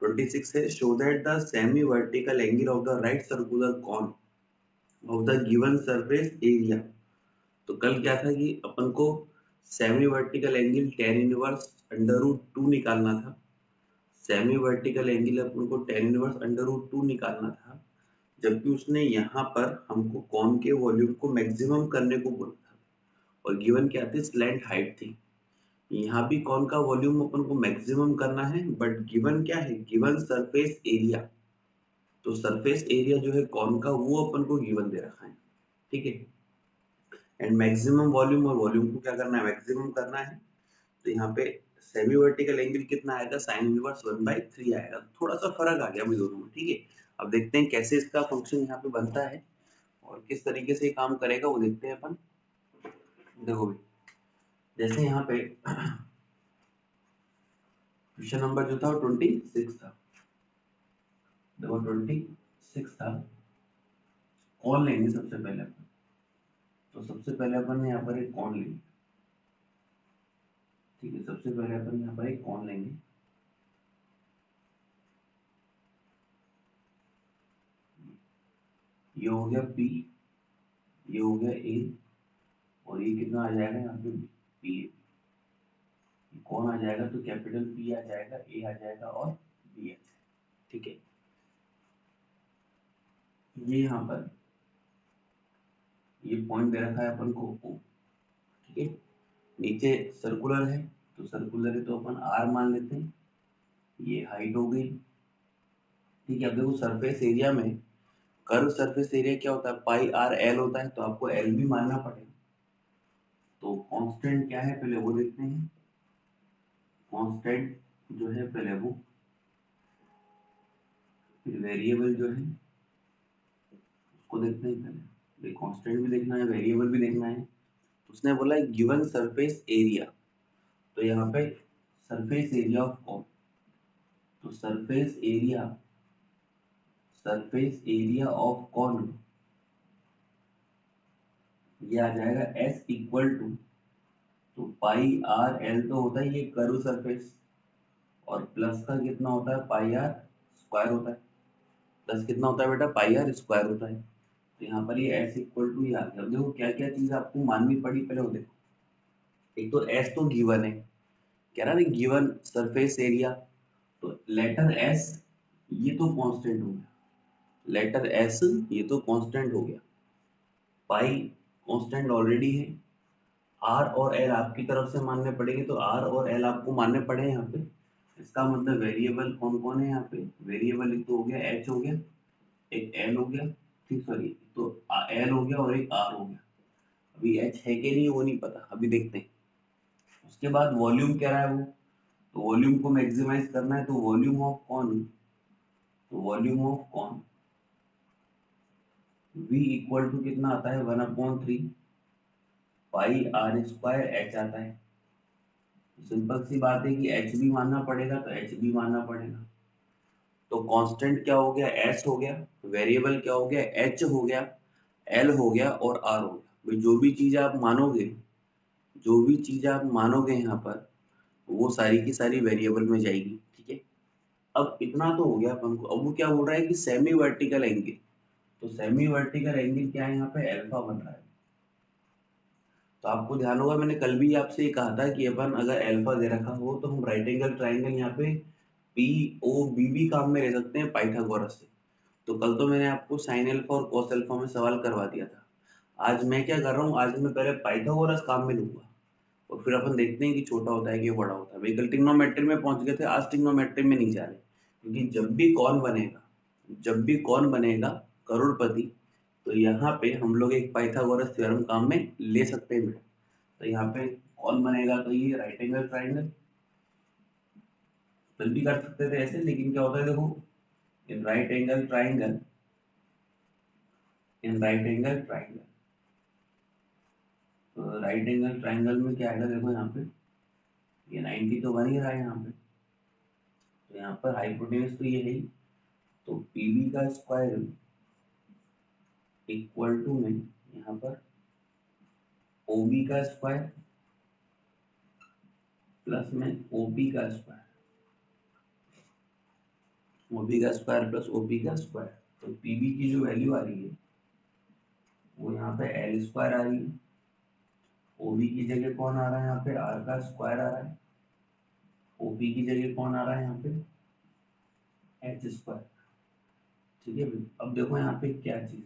26 है show that the semi vertical angle of the right circular cone of the given surface area. तो कल क्या था कि अपन को semi vertical angle tan inverse under root 2 निकालना था। सेमी वर्टिकल एंगल अपन को tan इनवर्स अंडर रूट 2 निकालना था, जबकि उसने यहाँ पर हमको कॉन के वॉल्यूम को मैक्सिमम करने को बोला था और गिवन क्या थी, स्लैंट हाइट थी। यहाँ भी कॉन का वॉल्यूम अपन को मैक्सिमम करना है, बट गिवन क्या है, गिवन सरफेस एरिया। तो सरफेस एरिया जो है कॉन का वो अपन को गिवन दे रखा है, ठीक है। एंड मैक्सिमम वॉल्यूम और वॉल्यूम को क्या करना है, मैक्सिमम करना है। तो यहाँ पे सेमी वर्टिकल एंगल कितना आएगा, साइन इनवर्स 1/3 आएगा। थोड़ा सा फर्क आ गया अभी दोनों में, ठीक है। अब देखते हैं कैसे इसका फंक्शन यहाँ पे बनता है और किस तरीके से काम करेगा वो देखते हैं अपन। देखो भाई, जैसे यहाँ पे क्वेश्चन नंबर जो था वो 26 था। देखो 26 था, कौन लेंगे सबसे पहले अपन। तो सबसे पहले अपन यहाँ पर एक कौन लेंगे, ठीक है। सबसे पहले अपन यहाँ पर एक कौन लेंगे। ये हो गया P, ये हो गया A और ये कितना आ जाएगा यहाँ पे P। कौन आ जाएगा तो कैपिटल P आ जाएगा, A आ जाएगा और B आ जाएगा, ठीक है। ये यहाँ पर ये पॉइंट दे रखा है अपन को O, ठीक है। नीचे सर्कुलर है तो सर्कुलर है तो अपन R मान लेते हैं। ये हाइट हो गई, ठीक है। अब देखो सरफेस एरिया में कर्व सरफेस एरिया क्या होता है, पाई आर एल होता है, तो आपको एल भी मानना पड़ेगा। तो कांस्टेंट क्या है पहले वो देखते हैं। कांस्टेंट जो है पहले वो, फिर वेरिएबल जो है उसको देखते हैं पहले। कांस्टेंट भी देखना है, वेरिएबल भी देखना है। उसने बोला गिवन सरफेस एरिया, तो यहाँ पे सरफेस एरिया ऑफ कॉन, तो सरफेस एरिया ऑफ कॉन ये आ जाएगा S इक्वल टू, तो पाई आर एल तो होता है ये कर्व सरफेस, और प्लस का कितना होता है, पाई आर स्क्वायर होता है। प्लस कितना होता है बेटा, पाई आर स्क्वायर होता है। तो यहाँ पर ये S इक्वल टू ये आ गया। अब देखो क्या क्या चीज आपको माननी पड़ी पहले वो देखो। एक तो S तो गिवन है, कह रहा है गिवन सरफेस एरिया, तो लेटर S ये तो कांस्टेंट हो गया, लेटर S ये तो कांस्टेंट हो गया। पाई कांस्टेंट ऑलरेडी है। R और L आपकी तरफ से मानने पड़ेंगे, तो R और L आपको मानने पड़े यहाँ पे। इसका मतलब वेरिएबल कौन कौन है यहाँ पे, वेरिएबल एक तो हो गया H हो गया, एक L हो गया, ठीक, सॉरी, तो L हो गया और एक R हो गया। अभी H है कि नहीं वो नहीं पता, अभी देखते हैं। उसके बाद वॉल्यूम क्या रहा है वो, तो वॉल्यूम को मैक्सिमाइज करना है, तो वॉल्यूम ऑफ कॉन, तो volume of cone V equal to कितना आता है, 1/3 पाई आर स्क्वायर H आता है। सिंपल सी बात है कि H भी मानना पड़ेगा, तो H भी मानना पड़ेगा। तो कांस्टेंट क्या हो गया, S हो गया, वेरिएबल क्या हो गया, H हो गया, L हो गया और R हो गया। भाई जो भी चीज आप मानोगे, जो भी चीज आप मानोगे यहाँ पर, वो सारी की सारी वेरिएबल में जाएगी, ठीक है। अब इतना तो हो गया अपन को। अब वो क्या बोल रहा है कि सेमी वर्टिकल एंगल, तो सेमी वर्टिकल एंगल क्या है यहाँ पे, अल्फा बन रहा है। तो आपको ध्यान होगा मैंने कल भी आपसे ये कहा था कि अपन अगर अल्फा दे रखा हो तो हम राइट एंगल ट्राइंगल यहाँ पे पी ओ बी भी काम में ले सकते हैं पाइथागोरस से। तो कल तो मैंने आपको साइन अल्फा और कॉस अल्फा में सवाल करवा दिया था। आज मैं क्या कर रहा हूँ, आज मैं पहले पाइथागोरस काम में लूंगा और फिर अपन देखते हैं कि छोटा होता है कि बड़ा होता है। भाई कल ट्रिग्नोमेट्री में पहुंच गए थे, आज ट्रिग्नोमेट्री में नहीं जा रहे, क्योंकि जब भी कौन बनेगा करोड़पति, तो यहाँ पे हम लोग एक पाइथागोरस थ्योरम काम में ले सकते हैं बेटा। तो यहाँ पे कौन बनेगा, तो ये राइट एंगल ट्राइंगल, कल भी कर सकते थे ऐसे, लेकिन क्या होता है देखो, in right angle triangle, in right angle triangle, तो राइट एंगल ट्राइंगल में क्या आएगा देखो यहाँ पे, ये 90 तो बन ही रहा है यहाँ पे। तो यहाँ पर हाइपोटेनस तो ये है ही, तो पीबी का स्क्वायर इक्वल टू में यहाँ पर ओबी का स्क्वायर प्लस में ओपी का स्क्वायर। ओबी का स्क्वायर प्लस ओपी का स्क्वायर, तो पीबी की जो वैल्यू आ रही है वो यहाँ पे एल स्क्वायर आ रही है, ओबी की जगह कौन आ रहा है यहाँ पे आर का स्क्वायर आ रहा है, ओपी की जगह कौन आ रहा है यहाँ पे एच स्क्वायर। ठीक है भाई, अब देखो यहाँ पे क्या चीज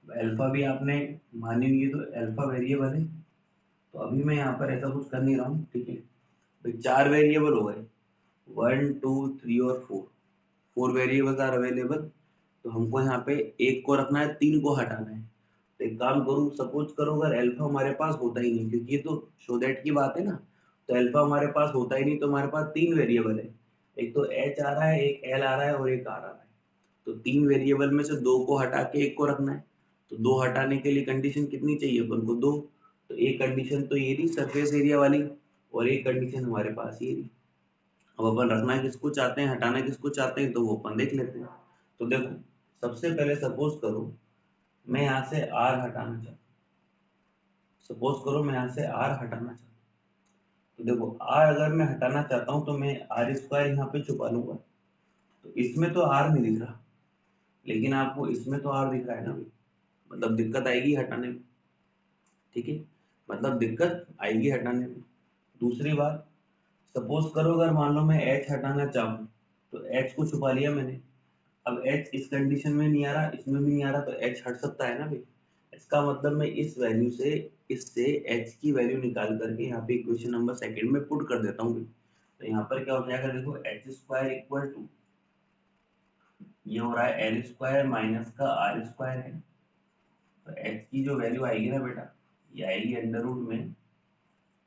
है, अल्फा भी आपने मानी हुई है तो अल्फा वेरिएबल है, तो अभी मैं यहाँ पर ऐसा कुछ कर नहीं रहा हूँ। ठीक है भाई, 4 वेरिएबल हो गए, 1 2 3 और 4 वेरिएबल्स आर अवेलेबल, तो हमको यहाँ पे एक को रखना है, 3 को हटाना है। तो एक काम करूँ, सपोज करो अगर अल्फा हमारे पास होता ही नहीं, क्योंकि ये तो शो दैट की बात है ना, तो अल्फा हमारे पास होता ही नहीं, तो हमारे पास 3 वेरिएबल है, एक तो एच आ रहा है, एक एल आ रहा है और एक आर आ रहा है। तो 3 वेरिएबल में से 2 को हटा के एक को रखना है, तो 2 हटाने के लिए कंडीशन कितनी चाहिए अपन को 2, तो एक कंडीशन तो ये थी सरफेस एरिया वाली, और एक कंडीशन हमारे पास ये थी। अब अपन रखना किसको चाहते हैं, हटाना किसको चाहते हैं, तो वो अपन देख लेते हैं। तो देखो, सबसे पहले सपोज करो मैं यहाँ से आर हटाना चाहता हूँ, सपोज करो मैं यहाँ से आर हटाना चाहता हूँ, तो देखो आर अगर मैं हटाना चाहता हूँ तो मैं आर स्क्वायर यहाँ पे छुपा लूंगा, तो इसमें तो आर नहीं दिख रहा, लेकिन आपको इसमें तो आर दिख रहा है ना भाई, मतलब दिक्कत आएगी हटाने में। ठीक है, मतलब दिक्कत आएगी हटाने में। दूसरी बात, सपोज करो अगर मान लो मैं एच हटाना चाहूँ, तो एच को छुपा लिया मैंने, अब एच इस कंडीशन में नहीं आ रहा, इसमें भी नहीं आ रहा, तो एच हट सकता है ना भाई। इसका मतलब मैं इस वैल्यू से, इससे एच की वैल्यू निकाल करके यहाँ पे इक्वेशन नंबर सेकंड में पुट कर देता हूँ। तो यहाँ पर क्या हो जाएगा, देखो एच स्क्वायर इक्वल टू, ये हो रहा है एल स्क्वायर माइनस का आर स्क्वायर है, तो एच की जो वैल्यू आएगी ना बेटा, ये आएगी अंडर रूट में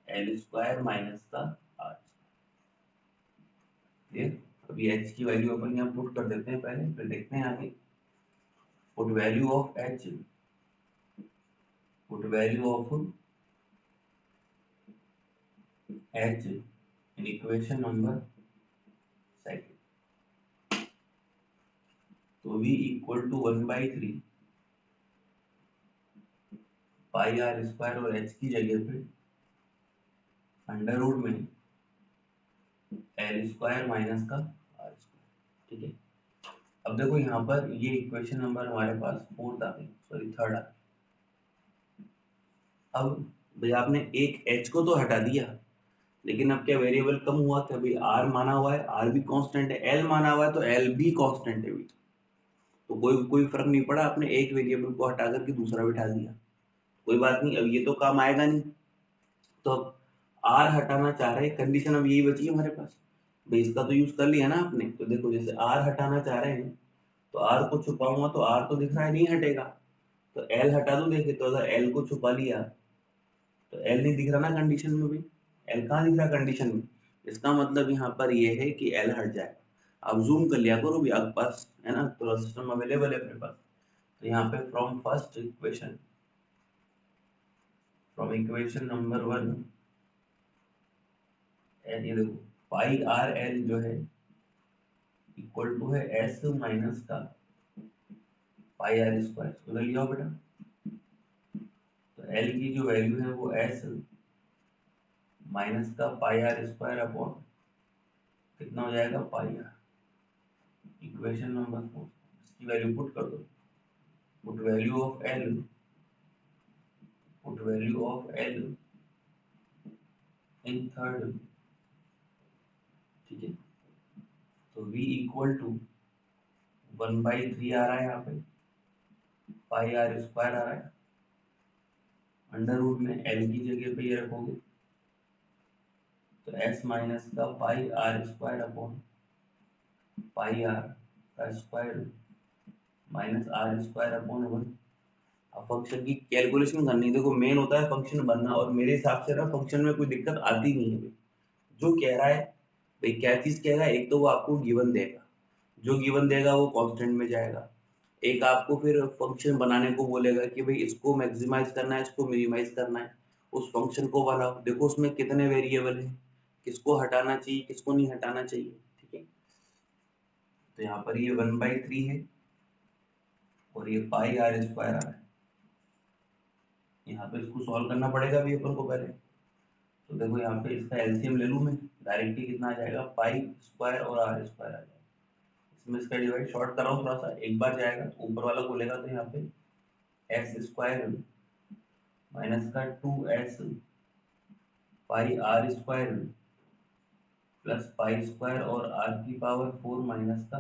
एल स्क्वायर माइनस का आर। अभी एच की वैल्यू अपन यहाँ पुट कर देते हैं पहले, फिर देखते हैं आगे। Put value of h, put value of h in equation number second, तो v equal to 1/3 pi are square, और h की जगह पे अंडर रूट में एल स्क्वायर माइनस का आर स्क्वायर। ठीक है, अब देखो यहाँ पर ये इक्वेशन नंबर हमारे पास फोर्थ आ गई, सॉरी थर्ड आ गई। अब भाई आपने एक h को तो हटा दिया, लेकिन अब क्या वेरिएबल कम हुआ, क्या भाई r माना हुआ है, r भी कांस्टेंट है, l माना हुआ है तो l भी कांस्टेंट है, तो कोई कोई फर्क नहीं पड़ा, आपने एक वेरिएबल को हटा करके दूसरा बिठा दिया, कोई बात नहीं, अब ये तो काम आएगा नहीं। तो अब आर हटाना चाह रहे हैं, कंडीशन अब यही बची है हमारे पास, भाई इसका तो यूज कर लिया ना आपने, तो देखो जैसे आर हटाना चाह रहे हैं, तो आर को छुपाऊंगा तो आर तो दिख रहा है नहीं हटेगा, तो एल हटा दो, देखे तो अगर एल को छुपा लिया तो एल नहीं दिख रहा ना कंडीशन में भी, एल कहाँ दिख रहा कंडीशन में, इसका मतलब यहाँ पर ये है कि एल हट जाए। आप जूम कर लिया करो भी, आपके पास है ना पूरा सिस्टम अवेलेबल है अपने पास। तो यहाँ पे from first equation, from equation number 1, L ये देखो पाई आर एल जो है इक्वल टू है एस माइनस का पाई आर स्क्वायर, उधर लिया बेटा, तो एल की जो वैल्यू है वो एस माइनस का पाई आर स्क्वायर अपॉन कितना हो जाएगा पाई आर, इक्वेशन नंबर 4, इसकी वैल्यू पुट कर दो, put value of L, put value of L in third. ठीक है, तो v इक्वल टू 1/3 आ रहा है यहाँ पे, पाई आर स्क्वायर आ रहा है, अंडर रूट में एल की जगह पे ये रखोगे, तो s माइनस का pi are square upon pi R का square minus R square upon 1। अब फंक्शन की कैलकुलेशन करनी, देखो मेन होता है फंक्शन बनना, और मेरे हिसाब से ना फंक्शन में कोई दिक्कत आती नहीं है। जो कह रहा है भाई, क्या चीज कह रहा है, एक तो वो आपको गिवन देगा, जो गिवन देगा वो कांस्टेंट में जाएगा, एक आपको फिर फंक्शन बनाने को बोलेगा कि भाई इसको मैक्सिमाइज करना है, इसको मिनिमाइज करना है, उस फंक्शन को बनाओ, देखो उसमें कितने वेरिएबल है, किसको हटाना चाहिए किसको नहीं हटाना चाहिए। ठीक है, तो यहाँ पर ये 1/3 है और ये पाई आर स्क्वायर आ रहा है, यहाँ पे इसको सॉल्व करना पड़ेगा भी अपन को पहले। तो देखो यहाँ पे इसका एलसीएम ले लूँ मैं, डायरेक्टली कितना आ जाएगा, पाई स्क्वायर और आर स्क्वायर आ जाएगा, इसमें इसका डिवाइड शॉर्ट कर रहा हूँ थोड़ा सा, एक बार जाएगा ऊपर वाला खोलेगा तो यहाँ पे एक्स स्क्वायर माइनस का 2s pi are square plus pi square और आर की पावर 4 माइनस का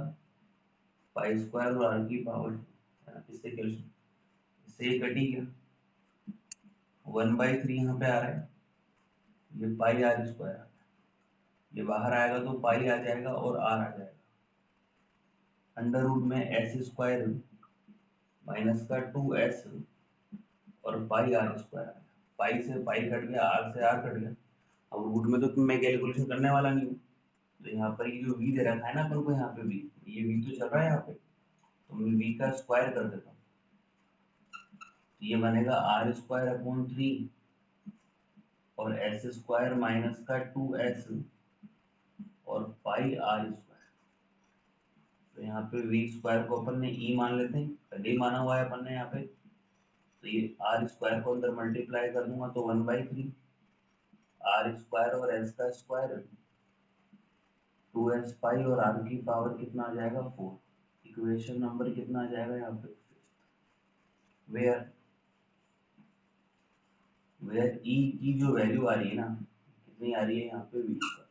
पाई स्क्वायर और आर की पावर, इससे कैल्कुलेशन, इससे ये कटी गया 1/3 यहाँ पे आ रहा है, ये पाई आर स्क्वायर, ये बाहर आएगा तो पाई आ जाएगा और आर आ जाएगा, अंडर रूट में एस स्क्वायर माइनस का 2s और पाई आर स्क्वायर, पाई से पाई कट गया, आर से आर कट गया। अब रूट में तो मैं कैलकुलेशन करने वाला नहीं हूँ, तो यहाँ पर ये जो v दे रखा है ना अपन को, यहाँ पे v, ये v तो चल रहा है यहाँ पे, तो मैं v का स्क्वायर कर देता हूँ, तो ये बनेगा आर स्क्वायर अपॉन 3 और एस स्क्वायर माइनस का 2s और पाई आर स्क्वायर। तो यहाँ पे v स्क्वायर को अपन ने e मान लेते हैं, पहले ही माना हुआ है अपन ने यहाँ पे, तो ये आर स्क्वायर को अंदर मल्टीप्लाई कर दूंगा तो 1/3 आर स्क्वायर और एस का स्क्वायर 2s पाई और आर की पावर कितना आ जाएगा 4। इक्वेशन नंबर कितना आ जाएगा यहाँ पे, वेयर वेयर ई की जो वैल्यू आ रही है ना, कितनी आ रही है यहाँ पे v स्क्वायर।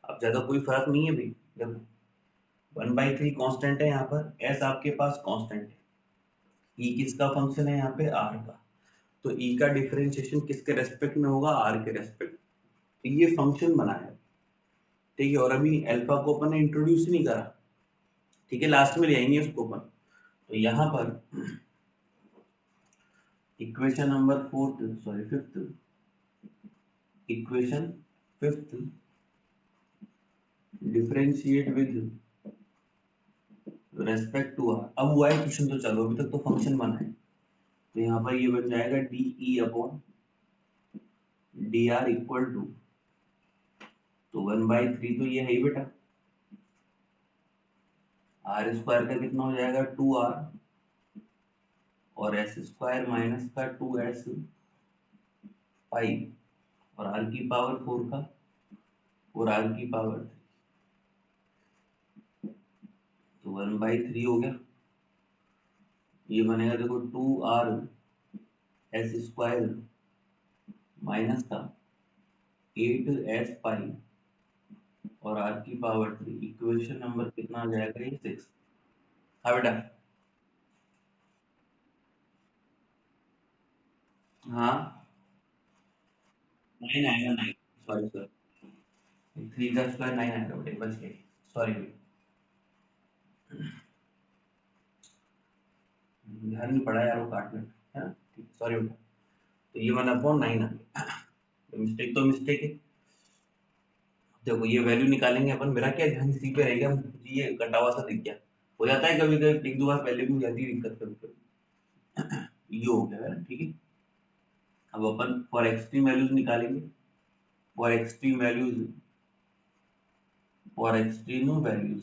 अब ज्यादा कोई फर्क नहीं है भाई, देखो 1/3 कांस्टेंट है यहाँ पर, s आपके पास कांस्टेंट है, ई किसका फंक्शन है यहाँ पे आर का, तो ई का डिफरेंशिएशन किसके रेस्पेक्ट में होगा, आर के रेस्पेक्ट, तो ये फंक्शन बना है, ठीक है। और अभी अल्फा को अपन ने इंट्रोड्यूस नहीं करा, ठीक है, लास्ट में ले आएंगे उसको अपन। तो यहाँ पर equation number fifth, equation fifth differentiate with respect to r. अब हुआ है क्वेश्चन, तो चलो अभी तक तो फंक्शन बना है, तो यहाँ पर ये बन जाएगा d e upon d r equal to, तो 1/3 तो ये है ही बेटा, आर स्क्वायर का कितना हो जाएगा 2r और एस स्क्वायर माइनस का 2s पाई और आर की पावर 4 का और आर की पावर 3, तो 1/3 हो गया, ये बनेगा देखो 2r एस स्क्वायर माइनस का 8s पाई और आर की पावर 3। इक्वेशन नंबर कितना आ जाएगा ये 6। हाँ बेटा, हाँ 9 आएगा, 9, सॉरी सॉरी, 3 का स्क्वायर 9 आएगा बेटे, बच गए, सॉरी, ध्यान नहीं पड़ा यार वो काटने, है ना, ठीक, सॉरी बेटा। तो ये 1/9 आ गया, मिस्टेक तो मिस्टेक है। देखो ये वैल्यू निकालेंगे अपन, मेरा क्या ध्यान इसी पे रहेगा, मुझे ये कटा हुआ सा दिख गया, हो जाता है कभी कभी, एक दो बार पहले भी हो जाती है दिक्कत कभी कभी, ये हो गया है ना, ठीक है। अब अपन फॉर एक्सट्रीम वैल्यूज निकालेंगे, for extreme values, for extreme values,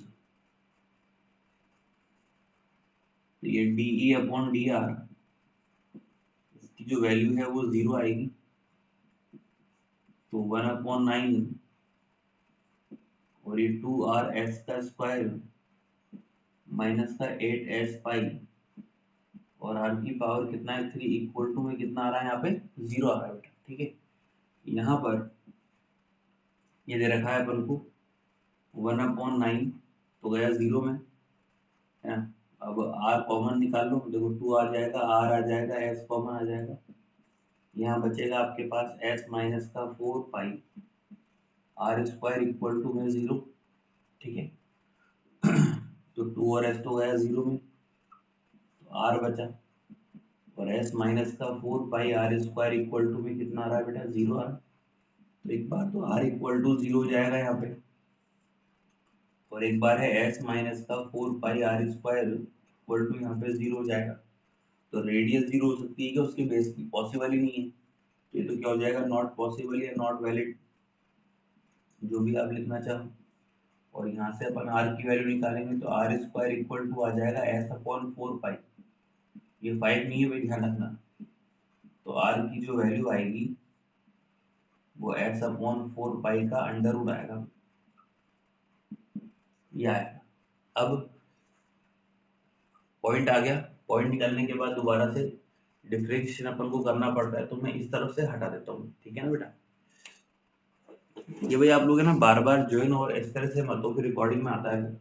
तो ये D e upon d are, इसकी जो वैल्यू है वो 0 आएगी, तो 1/9 और ये 2r s का स्क्वायर माइनस का 8s पाई और आर की पावर कितना है 3 इक्वल टू में कितना आ रहा है यहाँ पे 0 आ रहा है बेटा, ठीक है। यहाँ पर ये दे रखा है अपन को 1/9, तो गया 0 में, है ना। अब r कॉमन निकाल लो, देखो 2 आ जाएगा, r आ जाएगा, s कॉमन आ जाएगा, यहाँ बचेगा आपके पास s माइनस का 4 पाई आर स्क्वायर इक्वल टू में 0, ठीक है। तो 2 और s तो गया 0 में, तो r बचा और s माइनस का 4 पाई आर स्क्वायर इक्वल टू में कितना आ रहा है बेटा 0 आ रहा है, तो एक बार तो r इक्वल टू 0 हो जाएगा यहाँ पे, और एक बार है s माइनस का 4 पाई आर स्क्वायर इक्वल टू यहाँ पे 0 हो जाएगा। तो रेडियस 0 हो सकती है क्या उसके बेस की, पॉसिबल ही नहीं है, तो ये तो क्या हो जाएगा नॉट पॉसिबल या नॉट वैलिड, जो भी आप लिखना चाहो। और यहाँ से अपन r की वैल्यू निकालेंगे तो आर स्क्वायर इक्वल टू आ जाएगा s अपॉन 4 पाई, ये 5 नहीं है भाई, ध्यान रखना। तो r की जो वैल्यू आएगी वो s अपॉन 4 पाई का अंडर रूट आएगा, ये आएगा। अब पॉइंट आ गया, पॉइंट निकालने के बाद दोबारा से डिफरेंशिएशन अपन को करना पड़ता है, तो मैं इस तरफ से हटा देता हूँ, ठीक है ना बेटा। ये भाई आप लोग है ना बार बार ज्वाइन और इस तरह से मत हो, फिर रिकॉर्डिंग में आता है।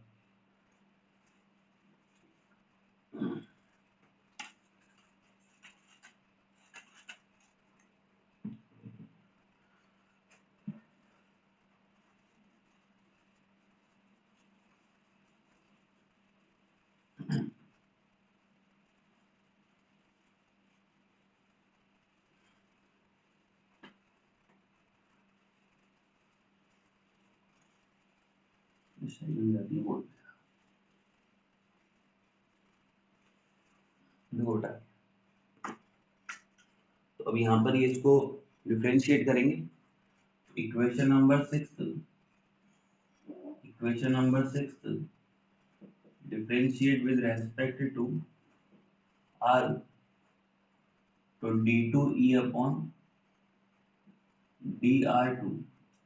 देखो बेटा, तो अब यहाँ पर ये इसको डिफरेंशिएट करेंगे। Equation number 6 differentiate with respect to r, तो d2e upon dr2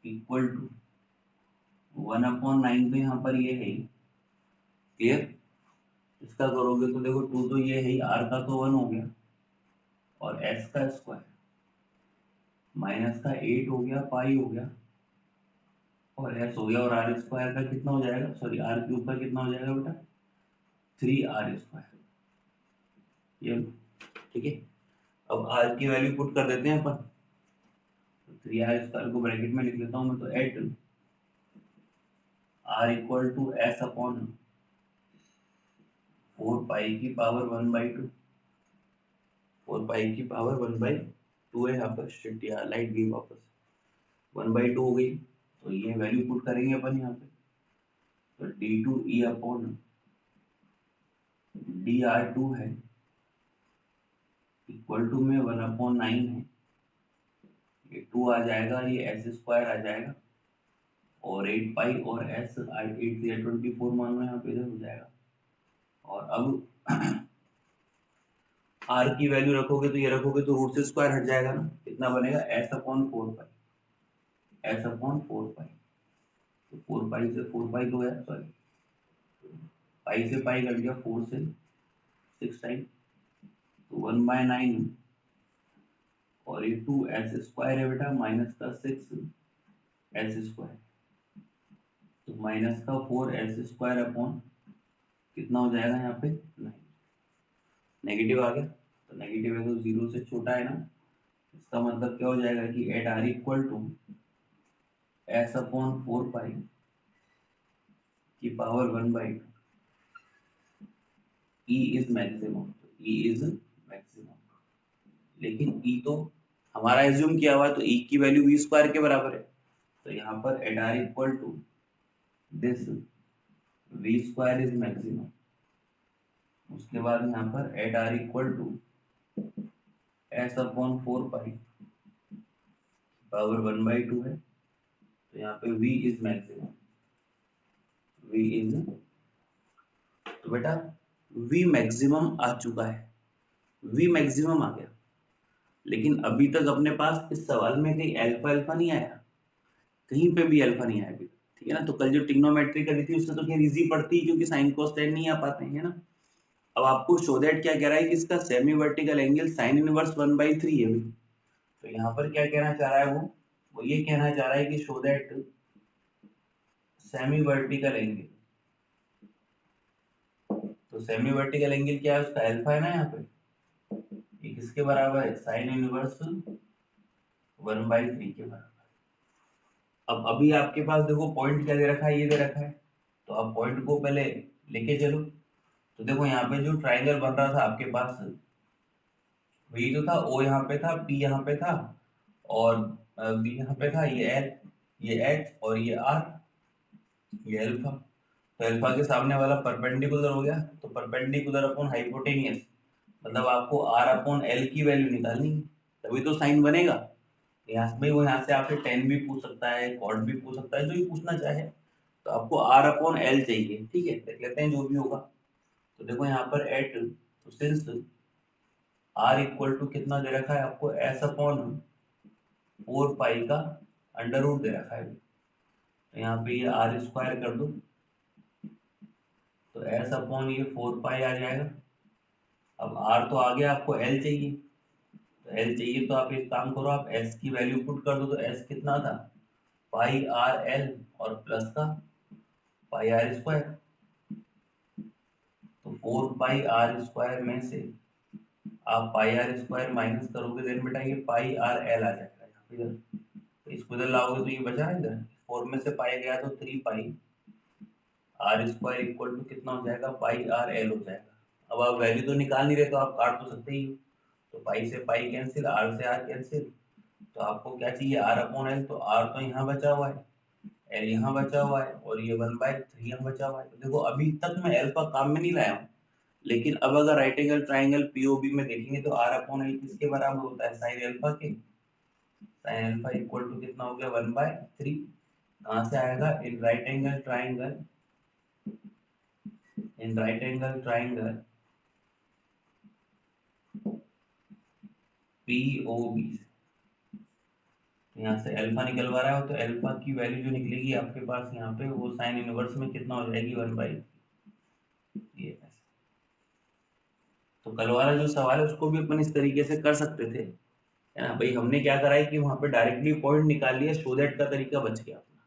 equal to 1/9, तो यहाँ पर ये है क्लियर। इसका करोगे तो देखो 2 तो ये है ही, r का तो 1 हो गया और s का स्क्वायर माइनस का 8 हो गया, पाई हो गया और s हो गया, और r स्क्वायर का कितना हो जाएगा, सॉरी r के ऊपर कितना हो जाएगा बेटा, 3r स्क्वायर, ये ठीक है। अब r की वैल्यू पुट कर देते हैं अपन, तो 3r स्क्वायर को ब्रैकेट में लिख लेता हूँ मैं, तो at r equal to s upon 4 pi की पावर 1/2, 4 पाई की पावर 1/2 है, यहाँ पर शिट यार लाइट गई वापस, 1/2 हो गई, तो ये वैल्यू पुट करेंगे अपन यहाँ पे, तो d2e अपॉन dr2 है इक्वल टू में 1/9 है, ये 2 आ जाएगा, ये एस स्क्वायर आ जाएगा और 8 पाई और एस 8 से 24 मान लो यहाँ पे इधर हो जाएगा। और अब आर की वैल्यू रखोगे तो ये रखोगे तो रूट से स्क्वायर हट जाएगा ना, कितना बनेगा एस अपॉन 4 पाई, एस अपॉन 4 पाई, तो 4 पाई से 4 पाई तो है, सॉरी पाई से पाई कट गया, 4 से 6 टाइम, तो 1/9 और ये 2 एस स्क्वायर है बेटा, माइनस का 6 एस स्क्वायर, तो माइनस का 4 एस स्क्वायर अपॉन कितना हो जाएगा यहाँ पे 9, नेगेटिव आ गया, तो नेगेटिव है तो 0 से छोटा है ना, इसका मतलब क्या हो जाएगा कि at r equal to s upon 4 pi की power 1/2, e is maximum, e is maximum, लेकिन ई तो हमारा एज्यूम किया हुआ है, तो ई की वैल्यू वी स्क्वायर के बराबर है, तो यहाँ पर at r equal to this v square is maximum, उसके बाद यहाँ पर at r equal to s upon 4 pi power 1/2 है, तो यहाँ पे v is maximum, v is, तो बेटा v मैक्सिमम आ चुका है, v मैक्सिमम आ गया, लेकिन अभी तक अपने पास इस सवाल में कहीं अल्फा अल्फा नहीं आया, कहीं पे भी अल्फा नहीं आया अभी, ठीक है ना। तो कल जो ट्रिग्नोमेट्री करी थी उससे तो खैर इजी पड़ती क्योंकि साइन कोस टेन नहीं आ पाते हैं ना। अब आपको शो दैट क्या कह रहा है कि इसका semi vertical angle sine inverse 1/3 है, तो यहाँ पर क्या कहना चाह रहा है वो ये कहना चाह रहा है कि show that semi vertical angle, तो सेमी वर्टिकल एंगल क्या है, उसका अल्फा है ना यहाँ पे, ये किसके बराबर है, साइन इनवर्स 1/3 के बराबर। अब अभी आपके पास देखो पॉइंट क्या दे रखा है, ये दे रखा है, तो आप पॉइंट को पहले लेके चलो, तो देखो यहाँ पे जो ट्राइंगल बन रहा था आपके पास, वही तो था, ओ यहाँ पे था, पी यहाँ पे था और बी यहाँ पे था, ये एल, ये एच और ये आर, ये अल्फा, तो अल्फा के सामने वाला परपेंडिकुलर हो गया, तो परपेंडिकुलर अपॉन हाइपोटेनियस, मतलब आपको आर अपॉन एल की वैल्यू निकालनी है, तभी तो साइन बनेगा। यहाँ में वो यहाँ से आपसे टेन भी पूछ सकता है, कॉट भी पूछ सकता है, जो भी पूछना चाहे, तो आपको आर अपॉन एल चाहिए, ठीक है, देख लेते हैं जो भी होगा। तो देखो यहाँ पर एट, तो सिंस आर इक्वल टू कितना दे रखा है आपको, एस अपॉन 4 पाई का अंडर रूट दे रखा है, तो यहाँ पे ये आर स्क्वायर कर दो तो एस अपॉन ये 4 पाई आ जाएगा। अब आर तो आ गया, आपको एल चाहिए, तो एल चाहिए तो आप एक काम करो, आप एस की वैल्यू पुट कर दो। तो एस कितना था, पाई आर एल और प्लस का पाई आर स्क्वायर। तो 4 पाई आर स्क्वायर में से आप पाई आर स्क्वायर माइनस करोगे, देन बेटा ये पाई आर एल आ जाएगा यहाँ पे इधर। तो इसको इधर लाओगे तो ये बचा है इधर, 4 में से पाई गया तो 3 पाई आर स्क्वायर इक्वल टू कितना हो जाएगा, पाई आर एल हो जाएगा। अब आप वैल्यू तो निकाल नहीं रहे तो आप काट तो सकते ही हो। तो पाई से पाई कैंसिल, आर से आर कैंसिल, तो आपको क्या चाहिए, आर अपॉन एल। तो आर तो यहाँ बचा हुआ है, एल यहाँ बचा हुआ है, और ये 1/3 यहाँ बचा हुआ है। तो देखो अभी तक मैं एल का काम में नहीं लाया हूँ, लेकिन अब अगर राइट एंगल ट्राइंगल पीओबी में देखेंगे तो आर अपॉन एल किसके बराबर होता है, साइन एल्फा के। साइन एल्फा इक्वल टू कितना हो गया, 1/3। कहाँ से आएगा, in right angle triangle, in right angle triangle POB. यहाँ से अल्फा निकलवा रहा हो तो अल्फा की वैल्यू जो निकलेगी आपके पास यहाँ पे, वो साइन इनवर्स में कितना हो जाएगी, 1/, ये ऐसे। तो कल वाला जो सवाल है उसको भी अपन इस तरीके से कर सकते थे, है ना भाई। हमने क्या करा है कि वहां पे डायरेक्टली पॉइंट निकाल लिया, सो दैट का तरीका बच गया अपना।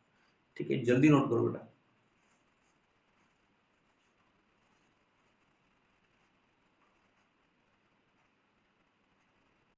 ठीक है, जल्दी नोट करो बेटा।